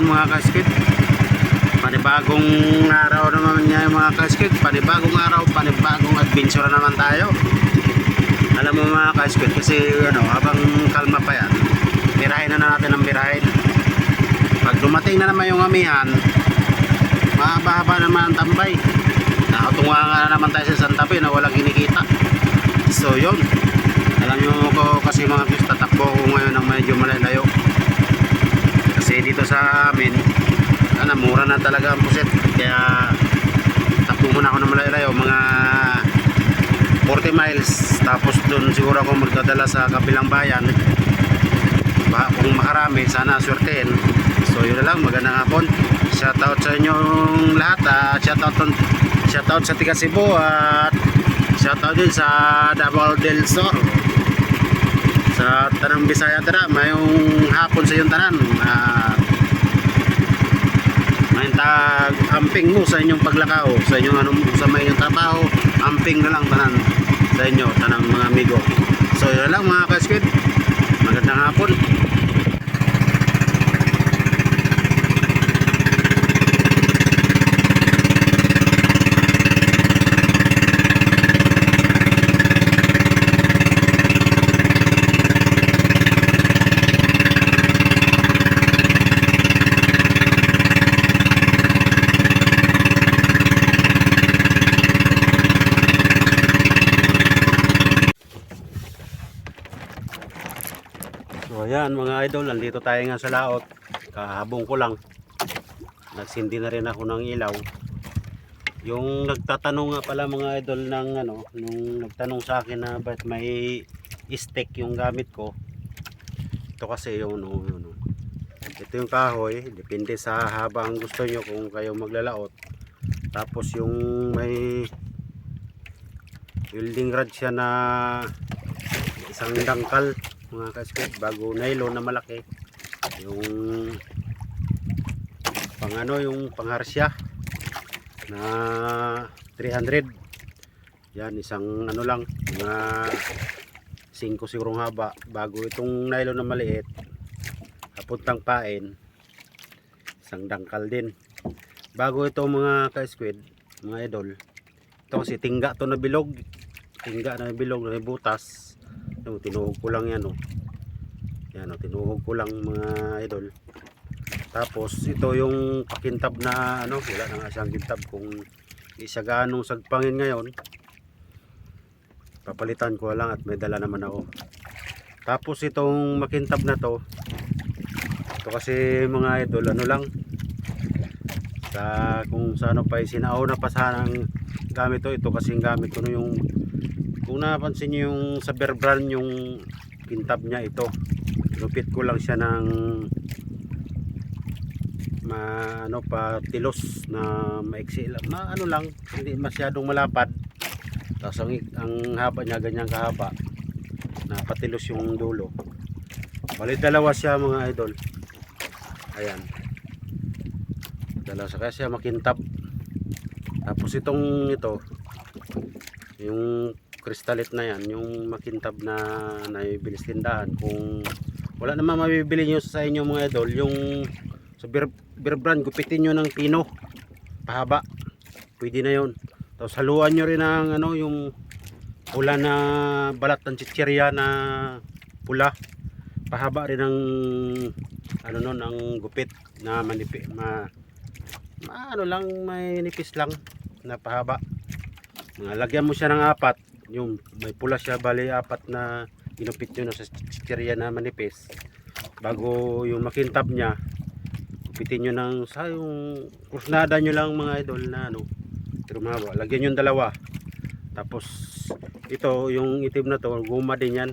mga ka-squid. Panibagong araw naman niya mga ka-squid. Panibagong araw, panibagong adventure naman tayo. Alam mo mga ka-squid, kasi habang kalma pa yan, birahin na natin ang birahin. Pag dumating na naman yung amihan, mahaba-haba naman ang tambay. Nakatunga nga naman tayo sa Santa Fe na walang kinikita. So yun, alam nyo ko kasi mga guys, tatakbo ko ngayon ng medyo malalayo. Kasi dito sa amin, mura na talaga ang puset. Kaya takbo muna ako ng malalayo, mga 40 miles. Tapos dun siguro ako magdadala sa kabilang bayan. Kung makarami, sana swertein. So yun na lang, magandang hapon. Shoutout sa inyong lahat. Shoutout sa Tiga Cebu at shoutout din sa Davao del Sur. Sa Tanang Bisaya tara, mayong hapon sa iyong tanan. Mayong tag amping mo sa inyong paglakaw, sa inyong sa may inyong trabaho, amping na lang tanan sa inyo, tanang mga amigo. So yun lang mga ka-squid, magandang hapon. So ayan mga idol, nandito tayo nga sa laot. Kahabong ko lang, nagsindi na rin ako ng ilaw. Yung nagtatanong nga pala mga idol ng nung nagtanong sa akin na ba't may stick yung gamit ko. Ito kasi yung ito yung kahoy, depende sa haba ang gusto nyo kung kayo maglalaot. Tapos yung may welding rod siya na isang dangkal mga ka-squid, bago nylon na malaki, yung yung pangharsya na 300. Yan, isang lang, mga 5 sigurong haba, bago itong nylon na maliit kapuntang pain, isang dangkal din. Bago ito mga ka-squid, mga idol, ito kasi tingga to na bilog, na may butas. Tinuhog ko lang yan yan tinuhog ko lang mga idol. Tapos ito yung pakintab na wala na nga siyang kintab, kung isa ganong sagpangin ngayon, papalitan ko lang at may dala naman ako. Tapos itong makintab na to, ito kasi mga idol lang sa kung sa pa sinao na pa sanang gamit ito kasi yung gamit ko yung kung napansin nyo yung sa Bear Brand yung kintab niya, ito lupit ko lang siya ng patilos na maiksi lang, lang, hindi masyadong malapad. Tapos ang haba niya ganyan kahaba, na patilos yung dulo. Bali dalawa siya mga idol, ayan, dalawa siya kaya makintab. Tapos ito yung kristalit na yan, yung makintab na naibilis tindahan. Kung wala naman mabibili nyo sa inyo mga idol, yung sa Bear Brand, gupitin nyo ng pino pahaba, pwede na yun. Tapos haluan nyo rin ng yung pula na balat ng chichirya na pula, pahaba rin ng ang gupit na manipis, lang, may nipis lang na pahaba. Lagyan mo siya ng 4, yung may pula siya, bali 4 na ginupit nyo sa chichirya na manipis. Bago yung makintab niya, gupitin nyo ng yung krusnada nyo lang mga idol na pero mahaba. Lagyan yung 2. Tapos ito yung itim na to, guma din yan,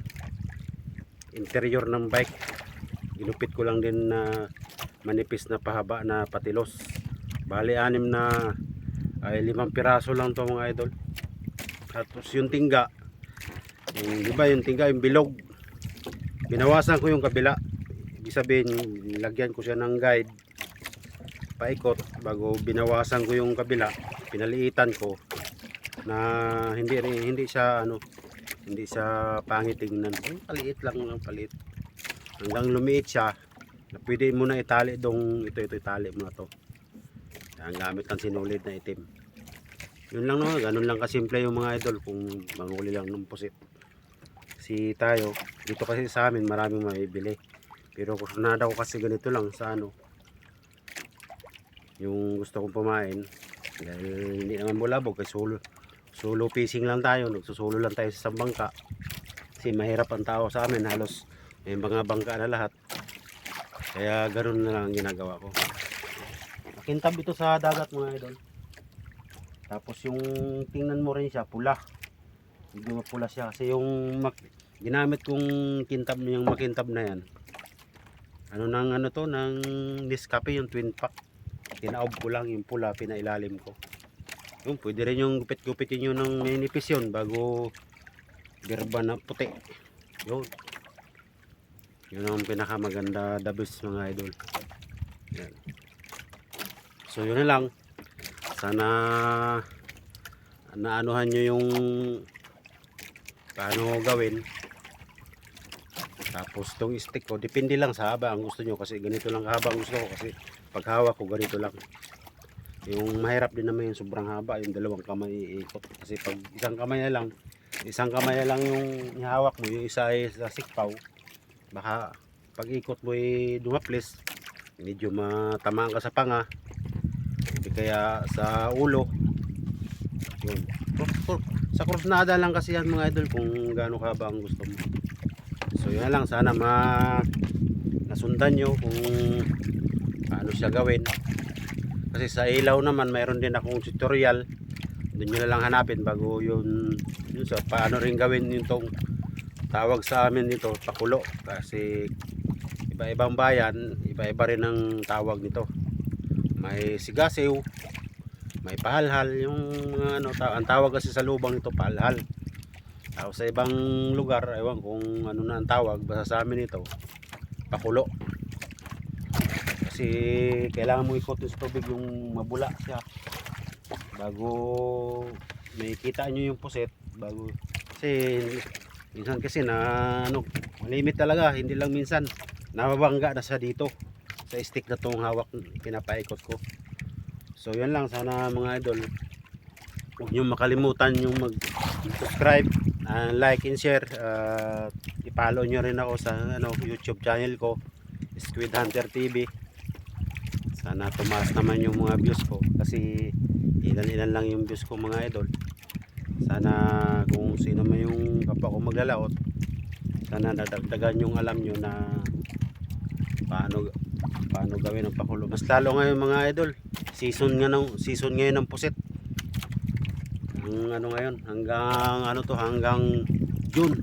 interior ng bike, ginupit ko lang din na manipis na pahaba na patilos. Bali 6 na ay 5 piraso lang to mga idol. Tapos yung tingga, yung tingga yung bilog, binawasan ko yung kabila. Ibig sabihin, nilagyan ko siya ng guide paikot, bago binawasan ko yung kabila, pinaliitan ko na hindi siya pangit tingnan. Paliit lang, paliit hanggang lumiit siya. na pwede mo na itali dong ito itali mo na to. Ang gamit ng sinulid na itim. Yun lang no, ganun lang kasimple yung mga idol kung manghuli lang ng pusit. Si tayo, dito kasi sa amin maraming maibili. Pero kursunada ko kasi ganito lang sa ano. Yung gusto kong pumain dahil hindi naman bulabog kasi solo fishing lang tayo, nagsusulo lang tayo sa isang bangka. Kasi mahirap ang tao sa amin, halos may mga bangka na lahat. Kaya ganun na lang ang ginagawa ko. Makintab ito sa dagat mga idol. Tapos yung tingnan mo rin siya pula. Medyo mapula siya kasi yung ginamit kong kintab, yung makintab na yan. Ano nang ano to, nang Nescafe yung twin pack. Tinaob ko lang yung pula, pinailalim ko. Yung pwede rin yung gupit-gupitin yun ng manipis yun bago gerba na puti. Yun. Yun ang pinakamaganda, the best mga idol. Yan. So yun na lang. Sana naanuhan nyo yung paano gawin. Tapos itong stick ko, depende lang sa haba ang gusto nyo kasi ganito lang haba ang gusto ko kasi pag hawak ko ganito lang. Yung mahirap din naman yung sobrang haba, yung dalawang kamay iikot kasi pag isang kamay na lang yung ihawak mo, yung isa ay sa sikpaw, baka pag ikot mo ay dumaplis, medyo matamaan ka sa panga, kaya sa ulo. Yun. Sa krusnada lang kasi yan mga idol kung gaano kahaba ang gusto mo. So yun lang, sana nasundan nyo kung paano siya gawin. Kasi sa ilaw naman mayroon din akong tutorial, doon nyo na lang hanapin bago yun sa paano rin gawin yung tong tawag sa amin nito pakulo. Kasi iba-ibang bayan, iba-iba rin ang tawag nito. May sigasiw, may pahalhal, yung mga ano, ang tawag kasi sa lubang nito pahalhal. Tapos sa ibang lugar, ewan kung ano na ang tawag, basta sa amin ito pakulo. Kasi kailangan mo ikot sa tubig yung mabula siya bago may kita nyo yung puset, bago kasi minsan kasi na ano, limit talaga, hindi lang minsan nababangga na sa dito sa stick na tong hawak pinapaikot ko. So yan lang, sana mga idol huwag nyo makalimutan yung mag-subscribe, like and share, i-follow nyo rin ako sa ano, YouTube channel ko, Squid Hunter TV. Sana tumaas naman yung mga views ko kasi ilan-ilan lang yung views ko mga idol. Sana kung sino man yung kapwa ko maglalaot, sana nadagdagan yung alam nyo na paano gawin ang pakulo. Mas lalo ngayon mga idol, season ngayon ng pusit. Ang ano ngayon, hanggang June.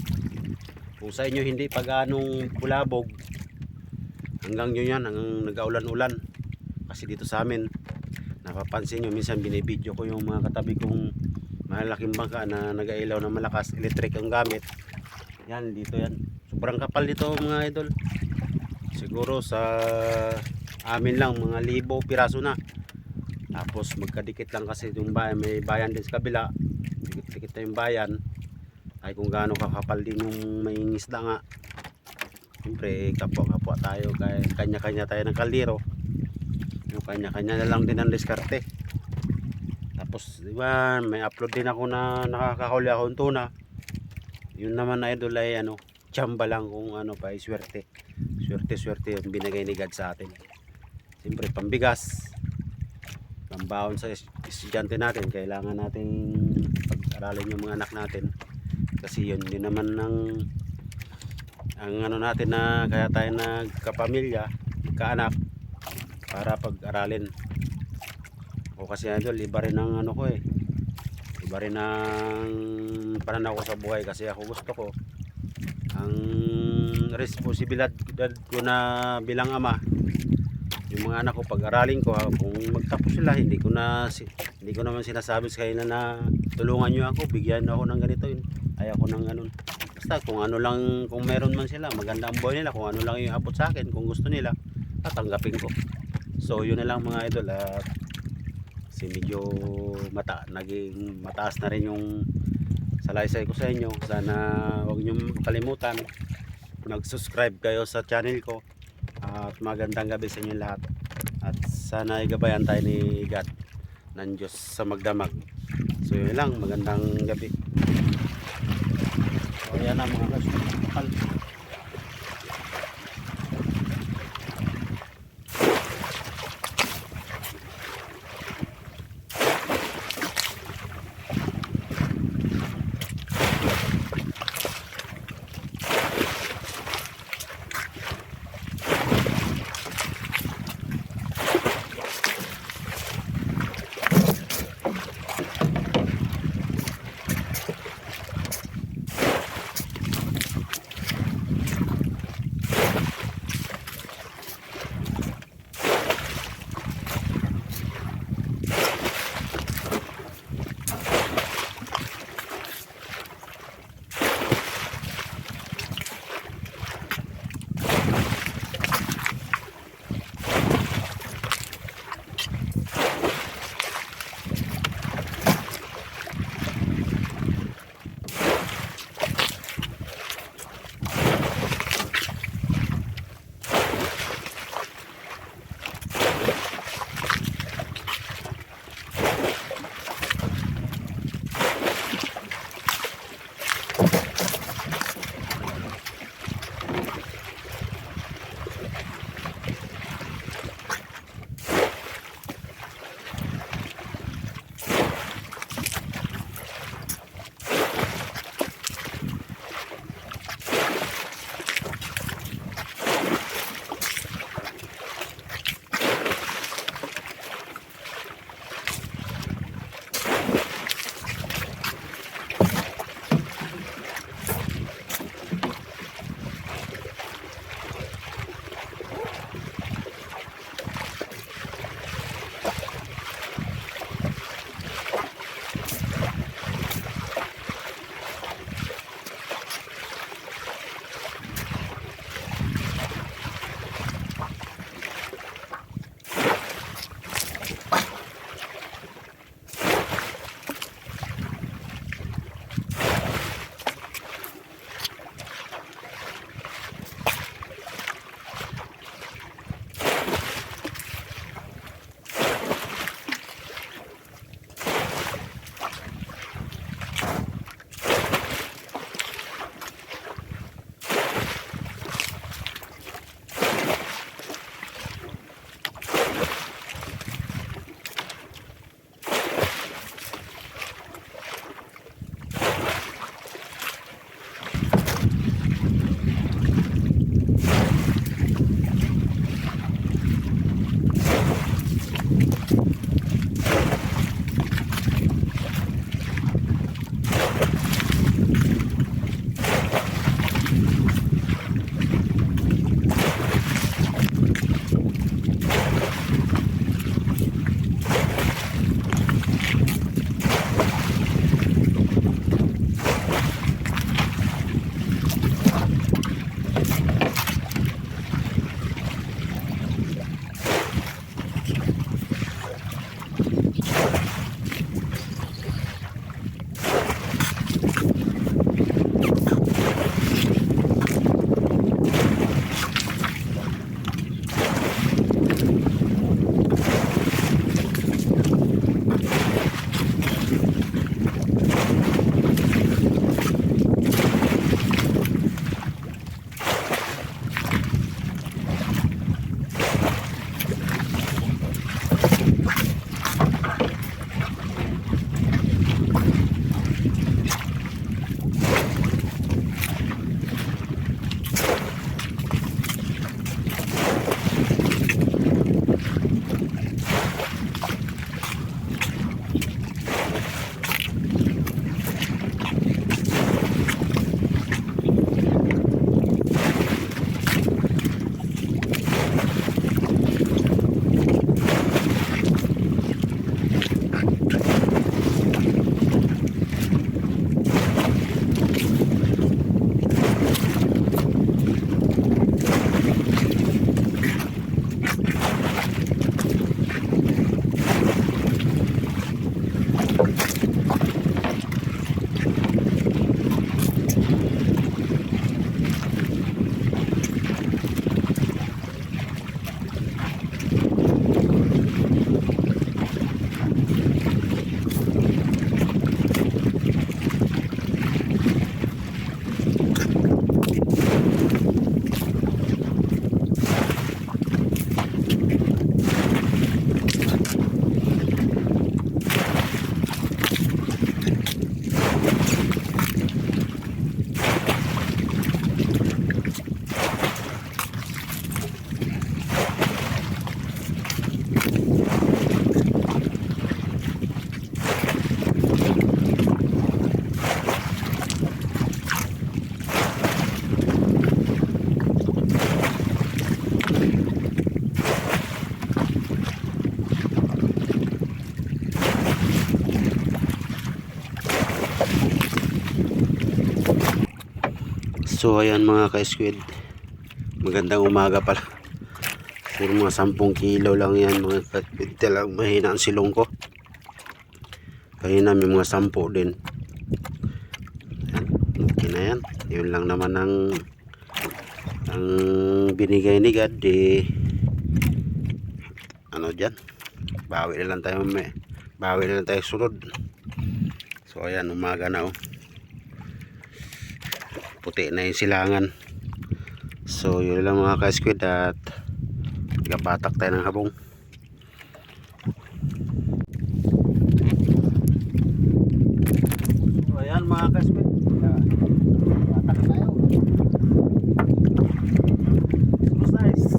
Kung sa inyo hindi pa ganong bulabog, hanggang June yan, hanggang nag-aulan-ulan. Kasi dito sa amin, napapansin nyo, minsan binibidyo ko yung mga katabi kong malaking bangka na nag-ailaw na malakas, electric ang gamit. Yan, dito yan. Sobrang kapal dito mga idol. Siguro sa amin lang, mga 1,000 piraso na. Tapos magkadikit lang kasi yung bayan, may bayan din sa kabila. Dikit-dikit na yung bayan. Ay kung gaano kakapal din yung may isda nga. Siyempre, kapwa-kapwa tayo, kanya-kanya tayo ng kaldero. Yung kanya-kanya na lang din ang diskarte. Tapos diba, may upload din ako na nakakahuli akong tuna. Yun naman na idol ay ano, tsamba lang kung ano pa, swerte. Swerte yung binigay ni God sa atin. Siyempre pambigas, pambaon sa estudyante natin, kailangan nating pag-aralin yung mga anak natin. Kasi yun din naman ang ano natin na kaya tayo nagkapamilya, kaanak, para pag-aralin. O kasi idol, iba rin ang ano ko iba rin ang pananaw ko sa buhay kasi ako gusto ko ang responsibilidad ko na bilang ama, yung mga anak ko pag-aralin ko. Kung magtapos sila, hindi ko naman sinasabi sa kanila na tulungan nyo ako, bigyan ako ng ganito, yun ayaw ko ng ganun. Basta kung ano lang, kung meron man sila, maganda ang buhay nila, kung ano lang yung abot sa akin, kung gusto nila, tatanggapin ko. So yun na lang mga idol. At kasi medyo naging mataas na rin yung salaysay ko sa inyo. Sana huwag nyo kalimutan mag-subscribe kayo sa channel ko. At magandang gabi sa inyo lahat. At sana ay gabayan tayo ni God ng Diyos sa magdamag. So yun lang, magandang gabi. So yan na mga kasukal. So ayan mga ka-squid, magandang umaga pala. Puro mga 10 kilo lang yan mga ka-squid. Talagang mahina ang silong ko. Kanina may mga 10 din. Ayan, okay na yan. Yun lang naman ang binigay ni God. Ano dyan, bawi na lang tayo sunod. So ayan, umaga na oh. Puti na yung silangan. So yun lang mga ka-squid, at gabatak tayo ng habong. So ayan mga ka-squid, gabatak tayo. So nice.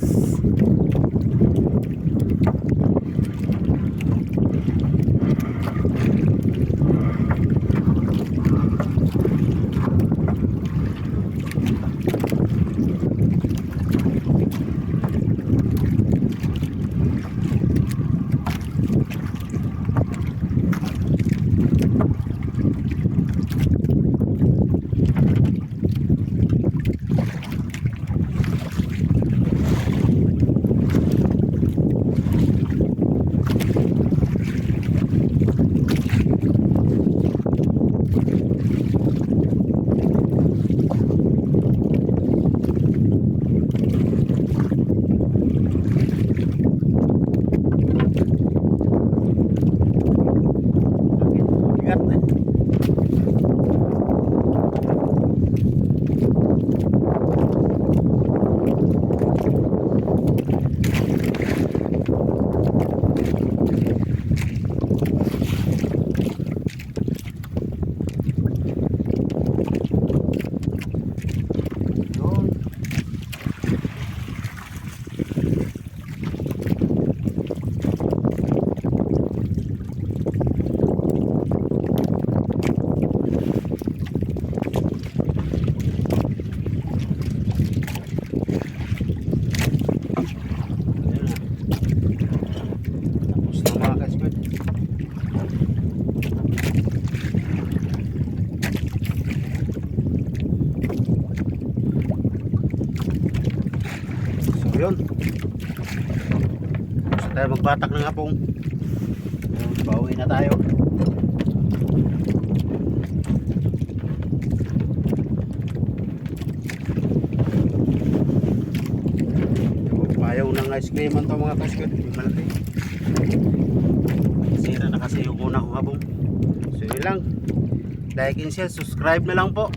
Yun, gusto tayo magbatak ng hapong. Bawi na tayo. Payaw ng ice cream to mga ka-squid, malaki. Sira na kasi yung una kong habong. So yun lang, like and share, subscribe na lang po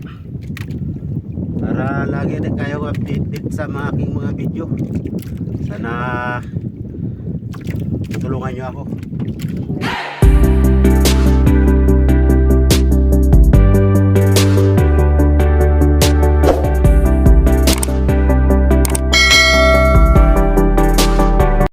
para lagi na kayo updated sa mga aking mga video. Sana tulungan nyo ako.